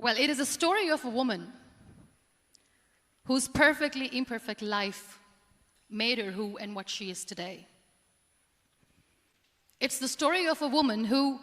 Well, it is a story of a woman whose perfectly imperfect life made her who and what she is today. It's the story of a woman who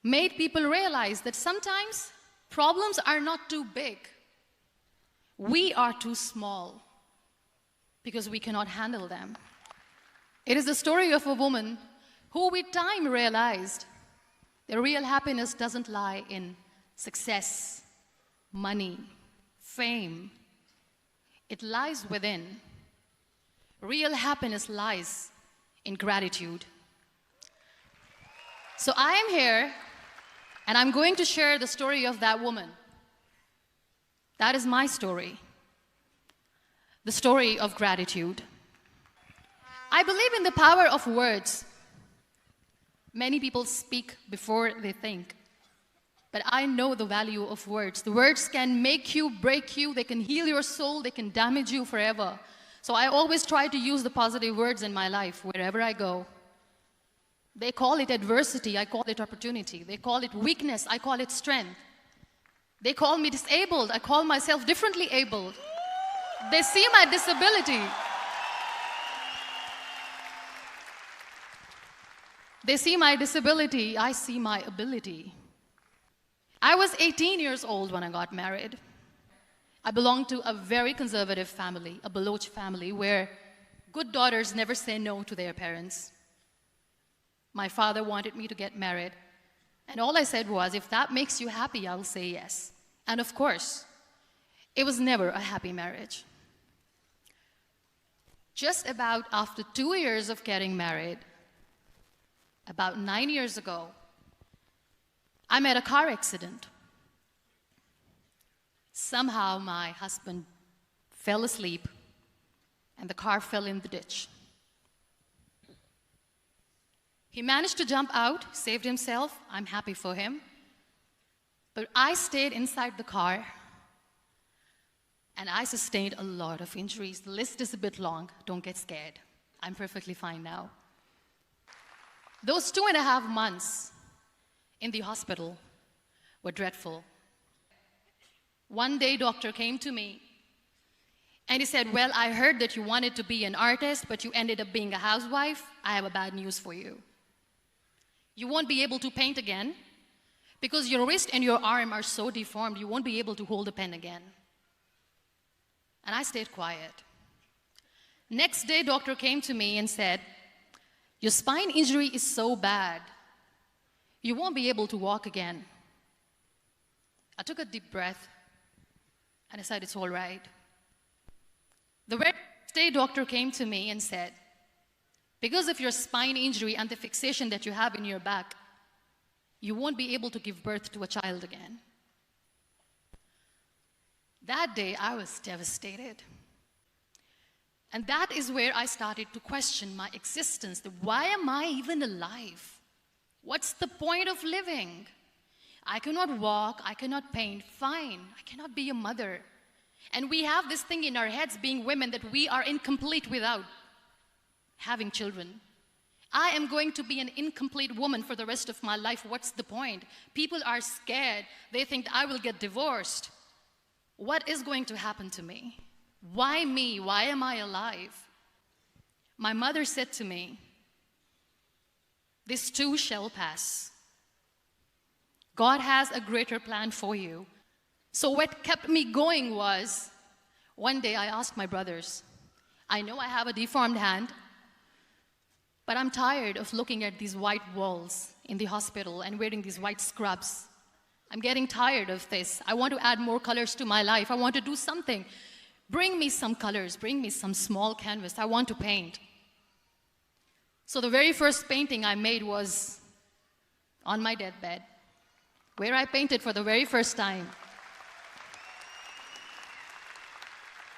made people realize that sometimes problems are not too big. We are too small because we cannot handle them. It is the story of a woman who with time realized the real happiness doesn't lie in success, money, fame. It lies within. Real happiness lies in gratitude. So I am here, and I'm going to share the story of that woman. That is my story. The story of gratitude. I believe in the power of words. Many people speak before they think. But I know the value of words. The words can make you, break you, they can heal your soul, they can damage you forever. So I always try to use the positive words in my life wherever I go. They call it adversity, I call it opportunity. They call it weakness, I call it strength. They call me disabled, I call myself differently abled. They see my disability. They see my disability, I see my ability. I was 18 years old when I got married. I belonged to a very conservative family, a Baloch family, where good daughters never say no to their parents. My father wanted me to get married, and all I said was, if that makes you happy, I'll say yes. And of course, it was never a happy marriage. Just about after 2 years of getting married, about 9 years ago, I met a car accident. Somehow my husband fell asleep and the car fell in the ditch. He managed to jump out, saved himself. I'm happy for him. But I stayed inside the car and I sustained a lot of injuries. The list is a bit long. Don't get scared. I'm perfectly fine now. Those 2.5 months in the hospital were dreadful. One day, doctor came to me and he said, well, I heard that you wanted to be an artist, but you ended up being a housewife. I have a bad news for you. You won't be able to paint again because your wrist and your arm are so deformed, you won't be able to hold a pen again. And I stayed quiet. Next day, doctor came to me and said, your spine injury is so bad, you won't be able to walk again. I took a deep breath and I said, it's all right. The very next day, doctor came to me and said, because of your spine injury and the fixation that you have in your back, you won't be able to give birth to a child again. That day, I was devastated. And that is where I started to question my existence. Why am I even alive? What's the point of living? I cannot walk, I cannot paint, fine. I cannot be a mother. And we have this thing in our heads, being women, that we are incomplete without having children. I am going to be an incomplete woman for the rest of my life. What's the point? People are scared. They think I will get divorced. What is going to happen to me? Why me? Why am I alive? My mother said to me, this too shall pass. God has a greater plan for you. So what kept me going was, one day I asked my brothers, I know I have a deformed hand, but I'm tired of looking at these white walls in the hospital and wearing these white scrubs. I'm getting tired of this. I want to add more colors to my life. I want to do something. Bring me some colors, bring me some small canvas. I want to paint. So the very first painting I made was on my deathbed, where I painted for the very first time.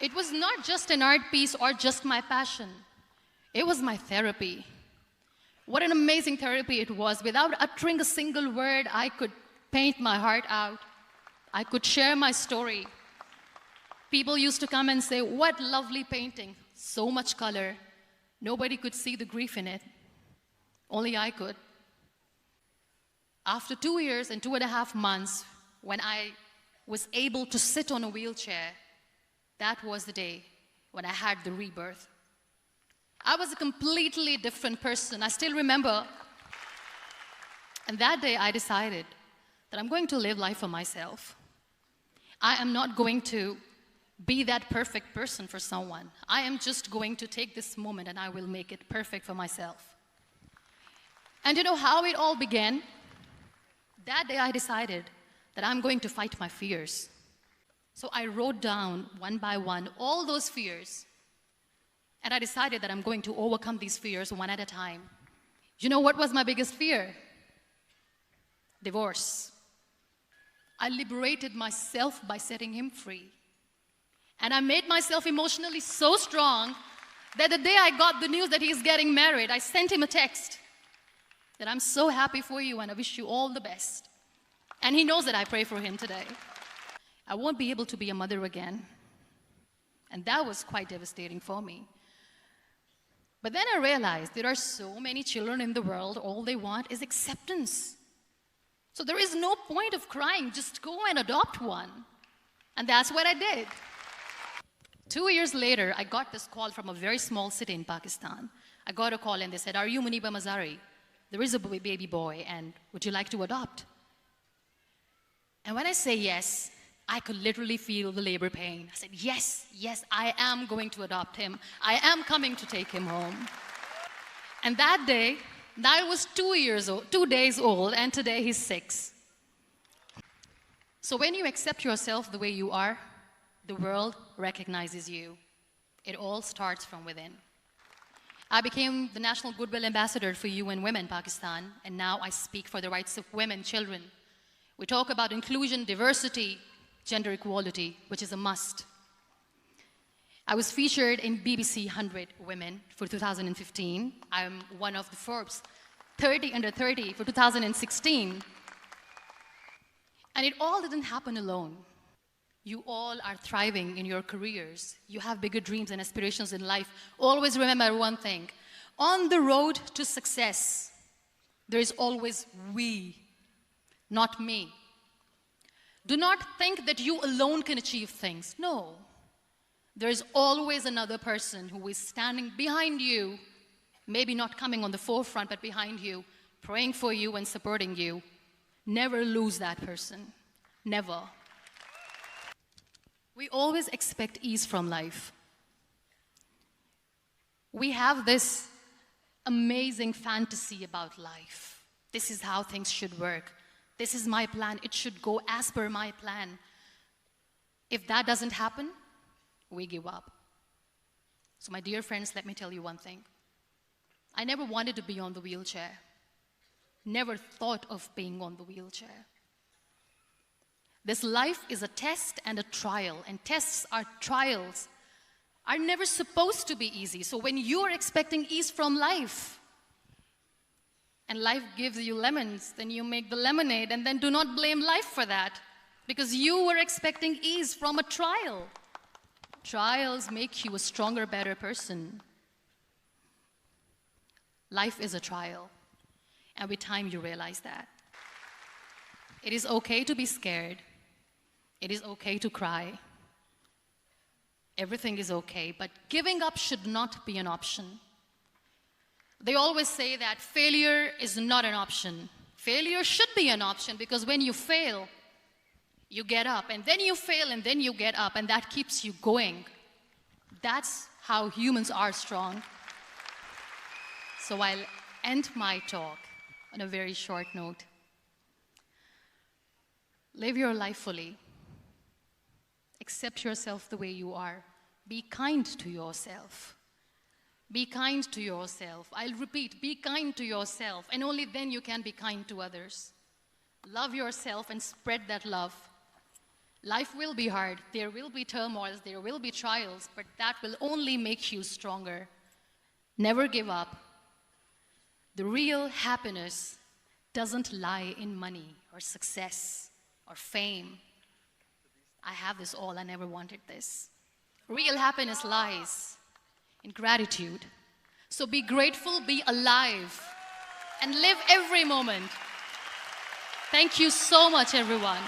It was not just an art piece or just my passion. It was my therapy. What an amazing therapy it was. Without uttering a single word, I could paint my heart out. I could share my story. People used to come and say, what lovely painting, so much color. Nobody could see the grief in it. Only I could. After 2 years and 2.5 months, when I was able to sit on a wheelchair, that was the day when I had the rebirth. I was a completely different person. I still remember. And that day I decided that I'm going to live life for myself. I am not going to be that perfect person for someone. I am just going to take this moment and I will make it perfect for myself. And you know how it all began? That day I decided that I'm going to fight my fears. So I wrote down one by one all those fears. And I decided that I'm going to overcome these fears one at a time. You know what was my biggest fear? Divorce. I liberated myself by setting him free. And I made myself emotionally so strong that the day I got the news that he's getting married, I sent him a text that I'm so happy for you and I wish you all the best. And he knows that I pray for him today. I won't be able to be a mother again. And that was quite devastating for me. But then I realized there are so many children in the world, all they want is acceptance. So there is no point of crying, just go and adopt one. And that's what I did. 2 years later, I got this call from a very small city in Pakistan. I got a call and they said, "Are you Muniba Mazari? There is a baby boy and would you like to adopt?" And when I say yes, I could literally feel the labor pain. I said, yes, I am going to adopt him. I am coming to take him home. And that day, I was 2 days old, and today he's 6. So when you accept yourself the way you are, the world recognizes you. It all starts from within. I became the National Goodwill Ambassador for UN Women Pakistan, and now I speak for the rights of women, children. We talk about inclusion, diversity, gender equality, which is a must. I was featured in BBC 100 Women for 2015. I'm one of the Forbes 30 under 30 for 2016. And it all didn't happen alone. You all are thriving in your careers. You have bigger dreams and aspirations in life. Always remember one thing. On the road to success, there is always we, not me. Do not think that you alone can achieve things. No. There is always another person who is standing behind you, maybe not coming on the forefront, but behind you, praying for you and supporting you. Never lose that person. Never. We always expect ease from life. We have this amazing fantasy about life. This is how things should work. This is my plan. It should go as per my plan. If that doesn't happen, we give up. So my dear friends, let me tell you one thing. I never wanted to be on the wheelchair. Never thought of being on the wheelchair. This life is a test and a trial, and tests or trials are never supposed to be easy. So when you are expecting ease from life, and life gives you lemons, then you make the lemonade, and then do not blame life for that, because you were expecting ease from a trial. Trials make you a stronger, better person. Life is a trial, and with time you realize that. It is okay to be scared. It is okay to cry. Everything is okay, but giving up should not be an option. They always say that failure is not an option. Failure should be an option, because when you fail, you get up, and then you fail, and then you get up, and that keeps you going. That's how humans are strong. So I'll end my talk on a very short note. Live your life fully. Accept yourself the way you are. Be kind to yourself. Be kind to yourself. I'll repeat, be kind to yourself, and only then you can be kind to others. Love yourself and spread that love. Life will be hard. There will be turmoils. There will be trials, but that will only make you stronger. Never give up. The real happiness doesn't lie in money or success or fame. I have this all. I never wanted this. Real happiness lies in gratitude. So be grateful, be alive, and live every moment. Thank you so much, everyone.